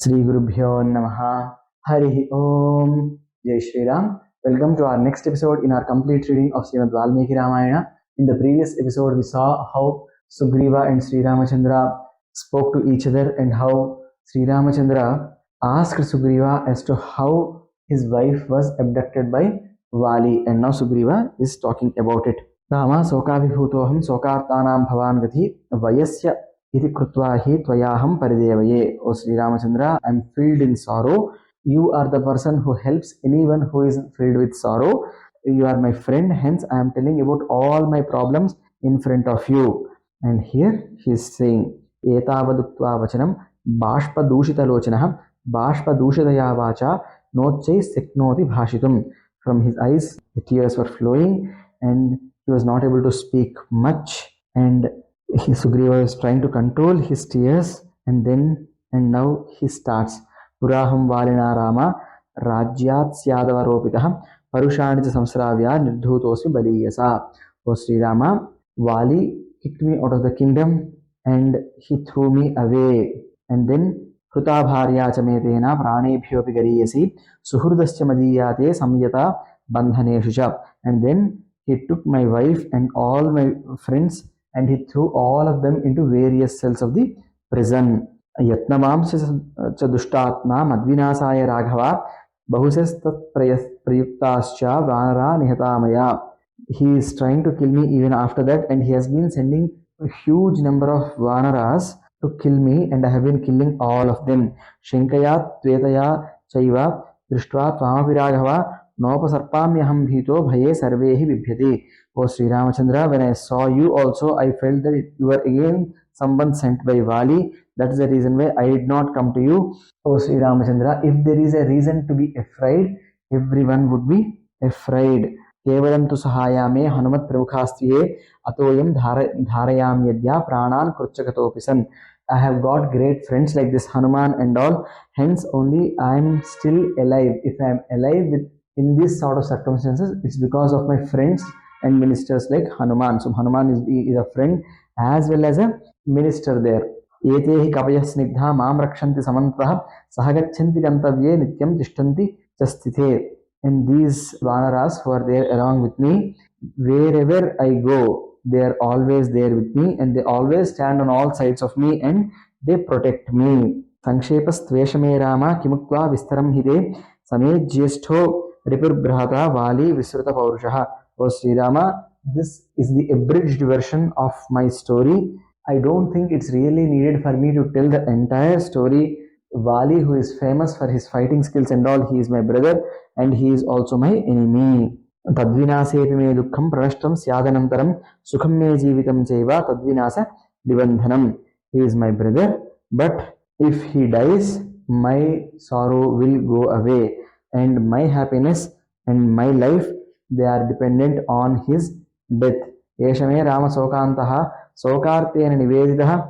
Sri Gurubhyo Namaha. Hari Om. Jai Shri Ram. Welcome to our next episode in our complete reading of Srimad Valmiki Ramayanam. In the previous episode, we saw how Sugriva and SriRamachandra spoke to each other and how SriRamachandra asked Sugriva as to how his wife was abducted by Vali, and now Sugriva is talking about it. Rama Sokavibhutoham Sokartanam Bhavan Gathi Vayasya Iti Krutva hi Tvayaham Paridevaye. O Sri Ramachandra, I am filled in sorrow. You are the person who helps anyone who is filled with sorrow. You are my friend, hence I am telling about all my problems in front of you. And here he is saying, Etavadutva Vachanam Bashpa Dushita Lochanah Bashpa Dushitaya Vacha Nochai Seknoti Bhashitum. From his eyes, the tears were flowing and he was not able to speak much. And Sugriva is trying to control his tears, and now he starts. Puraham Valina Rama Rajyat Syadavaropitah Parushanita Samsravya Nirdhutosmi Baliyasa. O Sri Rama, Vali kicked me out of the kingdom and he threw me away. And then Kruta Bharya Chametena Pranebhyopi Gariyasi Suhurdascha Madiyate Samyata Bandhaneshu. And then he took my wife and all my friends and he threw all of them into various cells of the prison. Yatnavamsya dushtatma madvinasaya raghava bahusestat prayuktascha vanara nihatamaya. He is trying to kill me even after that, and he has been sending a huge number of vanaras to kill me, and I have been killing all of them. Shankayat Tvetaya Chaiva Drishtva Tvamapi Raghava Nopasarpamyaham Bhito Bhaye Sarvehi Vibhyati. O Sri Ramachandra, when I saw you also, I felt that you were again someone sent by Vali. That is the reason why I did not come to you. O Sri Ramachandra, if there is a reason to be afraid, everyone would be afraid. Kevalam tu sahayame hanumat pramukhastviye atoyam dharayam yadya pranan kurchakatopisan. I have got great friends like this Hanuman and all, hence only I am still alive. If I am alive in this sort of circumstances, it's because of my friends and ministers like Hanuman. So Hanuman is a friend as well as a minister there. Etehi kapayah snigdha maam rakshanti samantah sahagachanti gantavye nityam tishtanti chastithe. And these vanaras who are there along with me, wherever I go, they are always there with me and they always stand on all sides of me and they protect me. Sankshepas tveshame Rama kimukva vistaram hide same jyeshtho ripurbrahata Vali visruta paurushaha. O Sri Rama, this is the abridged version of my story. I don't think it's really needed for me to tell the entire story. Vali, who is famous for his fighting skills and all, he is my brother and he is also my enemy. Tadvinasepi me dukkham pranashtam syadanantaram sukham me jeevitam chaiva tadvinasa nibandhanam. He is my brother, but if he dies, my sorrow will go away and my happiness and my life, they are dependent on his death. Eshame Rama Sokantaha Sokartena Niveditaha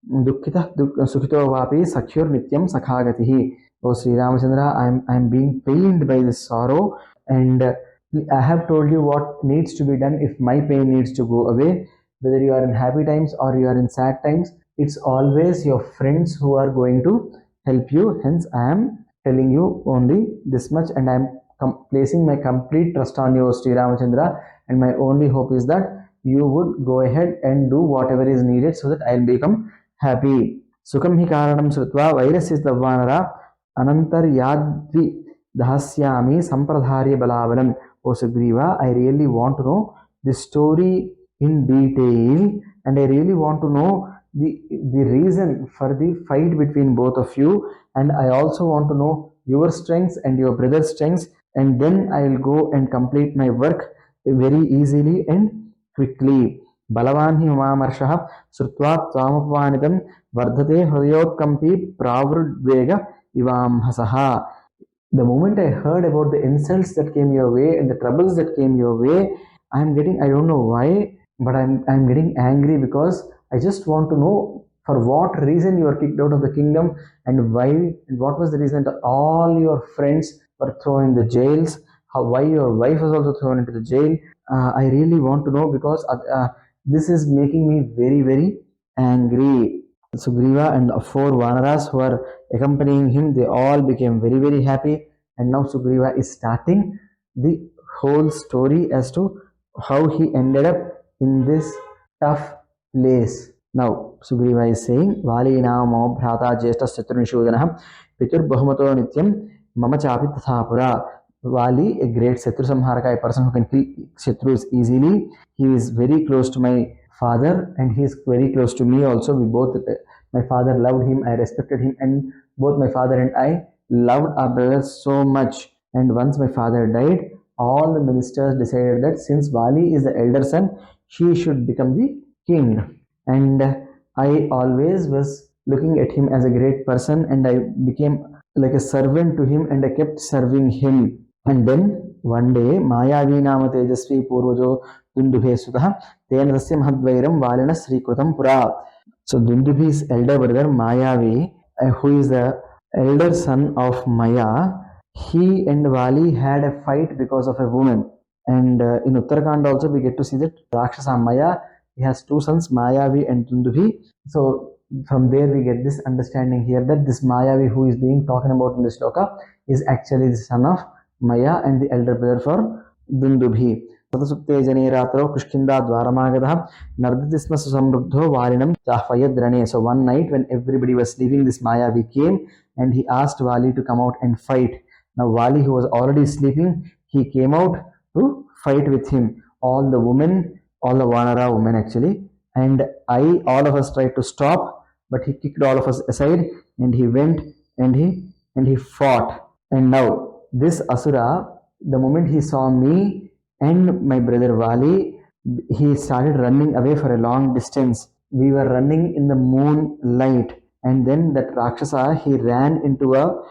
Dukkita Sukhito Vapi Sakyur Nityam Sakhagatihi. O Sri Ramachandra, I am being pained by this sorrow, and I have told you what needs to be done if my pain needs to go away. Whether you are in happy times or you are in sad times, it's always your friends who are going to help you. Hence, I am telling you only this much, and I am placing my complete trust on you, Sri Ramachandra, and my only hope is that you would go ahead and do whatever is needed so that I will become happy. Sukham hi karanam srutva vairasya davvanara anantar yadvi dahasyami sampradharya balavalam. O Sugriva, I really want to know this story in detail, and I really want to know the reason for the fight between both of you, and I also want to know your strengths and your brother's strengths, and then I will go and complete my work very easily and quickly. Balavan hi mamamarshah srutva tvamapvanitam vardhate hrudayotkampi pravruddvega ivamhasaha. The moment I heard about the insults that came your way and the troubles that came your way, I don't know why, but I'm getting angry because I just want to know for what reason you were kicked out of the kingdom and why, and what was the reason that all your friends were thrown in the jails, why your wife was also thrown into the jail. I really want to know because this is making me very, very angry. Sugriva and the 4 Vanaras who are accompanying him, they all became very, very happy. And now Sugriva is starting the whole story as to how he ended up in this tough place. Now, Sugriva is saying, Vali namo bhrata jeshta satrunishudana pitur bahumato nityam mama chapi tathapura. Vali, a great Satru Samharaka, a person who can kill Shatrus easily. He is very close to my father and he is very close to me also. We both, my father loved him, I respected him, and both my father and I loved our brother so much. And once my father died, all the ministers decided that since Vali is the elder son, he should become the king. And I always was looking at him as a great person and I became like a servant to him and I kept serving him. And then one day, Mayavi nama tejasvi purvajo Dundubhe sutah tena tasya mahadvairam valina srikrutam pura. So Dundubhi's elder brother Mayavi, who is the elder son of Maya, he and Vali had a fight because of a woman. And in Uttarakhand also we get to see that Rakshasa Maya, he has 2 sons, Mayavi and Dundubhi. So from there we get this understanding here that this Mayavi who is being talking about in this shloka is actually the son of Maya and the elder brother for Dundubhi. Satasupte jane ratro Kishkindha dvaramagadaha nardati sma susamruddho valinam chahvayadrane. So one night when everybody was sleeping, this Mayavi came and he asked Vali to come out and fight. Now Vali, who was already sleeping, he came out to fight with him. All the women, all the Vanara women actually, and all of us tried to stop, but he kicked all of us aside and he went and he fought. And now this Asura, the moment he saw me and my brother Vali, he started running away for a long distance. We were running in the moonlight, and then that Rakshasa, he ran into a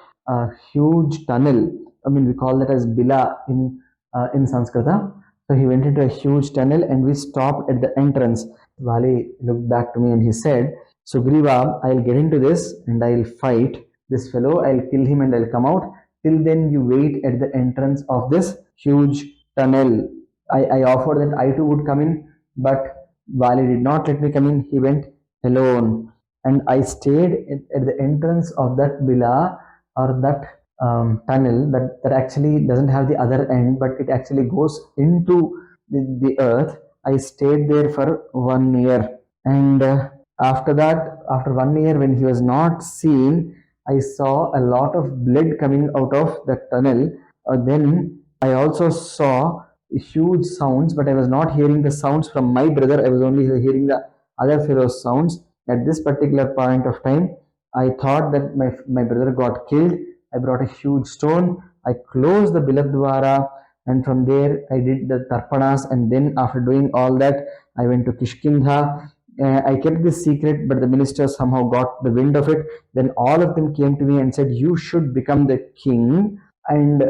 huge tunnel. I mean, we call that as Bila in Sanskrita. So he went into a huge tunnel and we stopped at the entrance. Vali looked back to me and he said, Sugriva, I'll get into this and I'll fight this fellow, I'll kill him and I'll come out. Till then, you wait at the entrance of this huge tunnel. I offered that I too would come in, but Vali did not let me come in. He went alone. And I stayed at the entrance of that bila or that tunnel that actually doesn't have the other end, but it actually goes into the earth. I stayed there for 1 year. And after that, after 1 year, when he was not seen, I saw a lot of blood coming out of the tunnel. Then I also saw huge sounds, but I was not hearing the sounds from my brother. I was only hearing the other fellow's sounds. At this particular point of time, I thought that my brother got killed. I brought a huge stone. I closed the Biladwara, and from there I did the Tarpanas. And then after doing all that, I went to Kishkindha. I kept this secret, but the ministers somehow got the wind of it. Then all of them came to me and said, you should become the king. And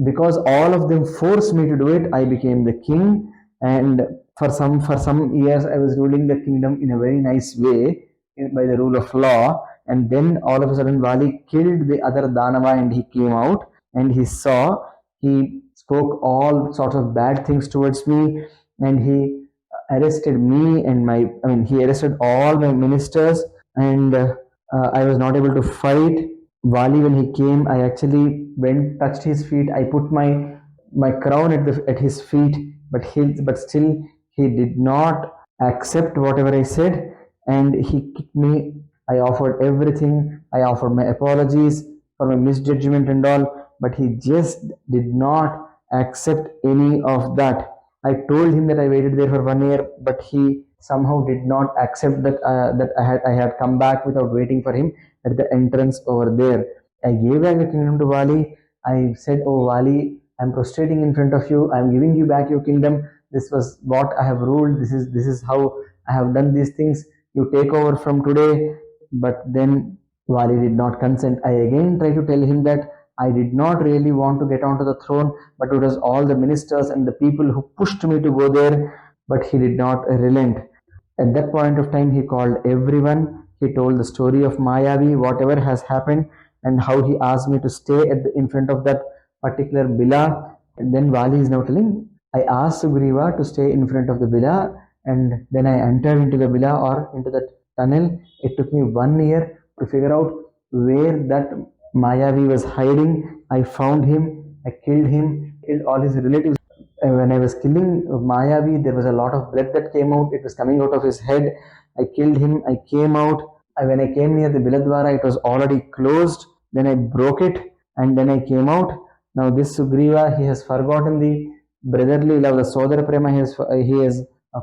because all of them forced me to do it, I became the king. And for some years, I was ruling the kingdom in a very nice way by the rule of law. And then all of a sudden, Vali killed the other Danava and he came out and he spoke all sorts of bad things towards me, and he arrested me and he arrested all my ministers, and I was not able to fight. Vali, when he came, I actually went, touched his feet. I put my crown at his feet, but still he did not accept whatever I said, and he kicked me. I offered everything. I offered my apologies for my misjudgment and all, but he just did not accept any of that. I told him that I waited there for 1 year, but he somehow did not accept that I had come back without waiting for him at the entrance over there. I gave back the kingdom to Vali. I said, "Oh Vali, I'm prostrating in front of you. I'm giving you back your kingdom. This was what I have ruled. This is how I have done these things. You take over from today." But then Vali did not consent. I again tried to tell him that I did not really want to get onto the throne, but it was all the ministers and the people who pushed me to go there, but he did not relent. At that point of time, he called everyone. He told the story of Mayavi, whatever has happened, and how he asked me to stay in front of that particular villa. And then Vali is now telling, I asked Sugriva to stay in front of the villa, and then I entered into the villa or into that tunnel. It took me 1 year to figure out where that Mayavi was hiding. I found him, I killed all his relatives. When I was killing Mayavi, there was a lot of blood that came out. It was coming out of his head. I killed him. I came out. When I came near the Biladwara, it was already closed. Then I broke it and then I came out. Now this Sugriva, he has forgotten the brotherly love, the Sodara Prema. He has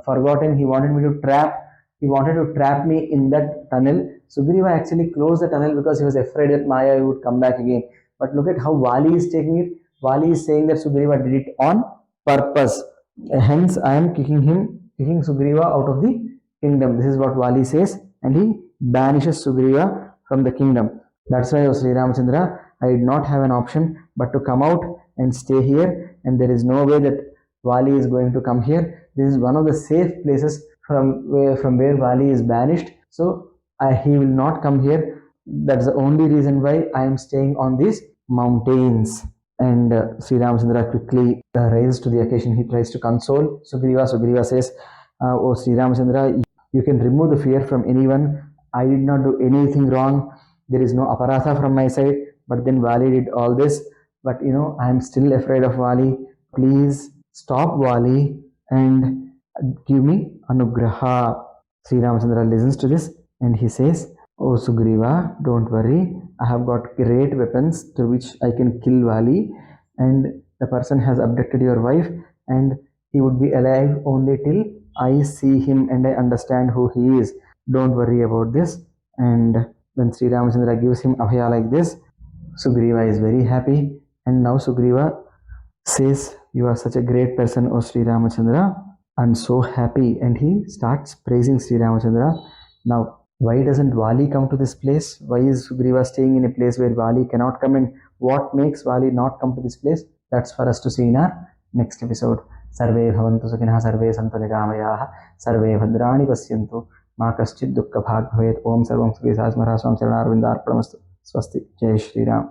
forgotten. He wanted to trap me in that tunnel. Sugriva actually closed the tunnel because he was afraid that Mayavi would come back again. But look at how Vali is taking it. Vali is saying that Sugriva did it on purpose. Hence, I am kicking Sugriva out of the kingdom. This is what Vali says, and he banishes Sugriva from the kingdom. That's why, O SriRamachandra, I did not have an option but to come out and stay here, and there is no way that Vali is going to come here. This is one of the safe places from where Vali is banished. So he will not come here. That's the only reason why I am staying on these mountains. And Sri Ramachandra quickly rises to the occasion. He tries to console Sugriva. Sugriva says, "Oh Sri Ramachandra, you can remove the fear from anyone. I did not do anything wrong. There is no aparatha from my side. But then Vali did all this. But I am still afraid of Vali. Please stop Vali and give me anugraha." Sri Ramachandra listens to this and he says, "Oh Sugriva, don't worry. I have got great weapons through which I can kill Vali, and the person has abducted your wife, and he would be alive only till I see him and I understand who he is. Don't worry about this." And when Sri Ramachandra gives him abhaya like this, Sugriva is very happy, and now Sugriva says, "You are such a great person, O Sri Ramachandra. I'm so happy." And he starts praising Sri Ramachandra. Now, why doesn't Vali come to this place? Why is Sugriva staying in a place where Vali cannot come in? What makes Vali not come to this place? That's for us to see in our next episode. Sarve bhavantu sukhinah, sarve santu nigamayah, sarve bhadrani pasyantu, ma kaschid dukkha bhag bhavet. Om sarvam sughi sasmara swam charanarvindar pramastu. Swasti. Jai Shri Ram.